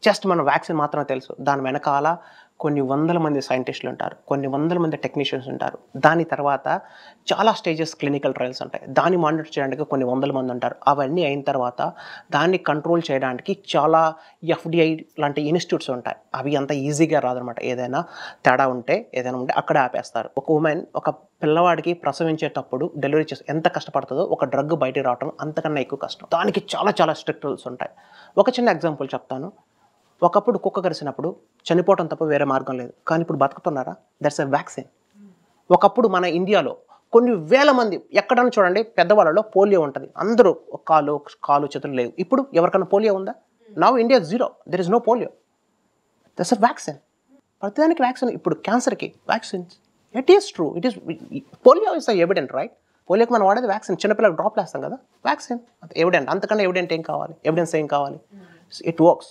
Just మన vaccine మాత్రమే తెలుసు. దాని వెనకాల కొన్ని వందల మంది సైంటిస్టులు ఉంటారు, కొన్ని వందల మంది టెక్నీషియన్స్ ఉంటారు. దాని తర్వాత చాలా స్టేజెస్ క్లినికల్ ట్రయల్స్ ఉంటాయి. దాన్ని మానిటర్ చేయడానికి కొన్ని వందల మంది ఉంటారు. అవన్నీ అయిన తర్వాత దాన్ని కంట్రోల్ చేయడానికి చాలా ఎఫ్డిఐ లాంటి ఇన్స్టిట్యూట్స్ ఉంటాయి. అవి అంత ఈజీగా రాదనమాట. ఏదైనా తేడా ఉంటే ఏదైనా ఉంటే అక్కడే ఆపేస్తారు. ఒక ఉమెన్ ఒక పిల్లవాడికి ప్రసవించేటప్పుడు డెలివరీ చేసి ఎంత కష్టపడుతుందో ఒక డ్రగ్ బయటికి రావడం అంతకన్నా ఎక్కువ కష్టం. దానికి చాలా చాలా స్ట్రిక్ట్ రూల్స్ ఉంటాయి. ఒక చిన్న ఎగ్జాంపుల్ చెప్తాను. ఒకప్పుడు కుక్క కరిసినప్పుడు చనిపోవటం తప్ప వేరే మార్గం లేదు. కానీ ఇప్పుడు బతుకుతున్నారా? That's a vaccine. ఒకప్పుడు మన ఇండియాలో కొన్ని వేల మంది ఎక్కడన్నా చూడండి పెద్దవాళ్ళలో పోలియో ఉంటుంది. అందరూ కాలు చేతులు లేవు. ఇప్పుడు ఎవరికైనా పోలియో ఉందా? Now India zero. There is no polio. That's a vaccine. ప్రతిదానికి వ్యాక్సిన్. ఇప్పుడు క్యాన్సర్కి vaccines. It is true. It is polio is evident right. పోలియోకి మనం వాడేది వ్యాక్సిన్. చిన్నపిల్లలకు డ్రాప్ వేస్తాం కదా, వ్యాక్సిన్. ఎవిడెంట్. అంతకన్నా ఎవిడెంట్ ఏం కావాలి? ఎవిడెన్స్ ఏం కావాలి? It works.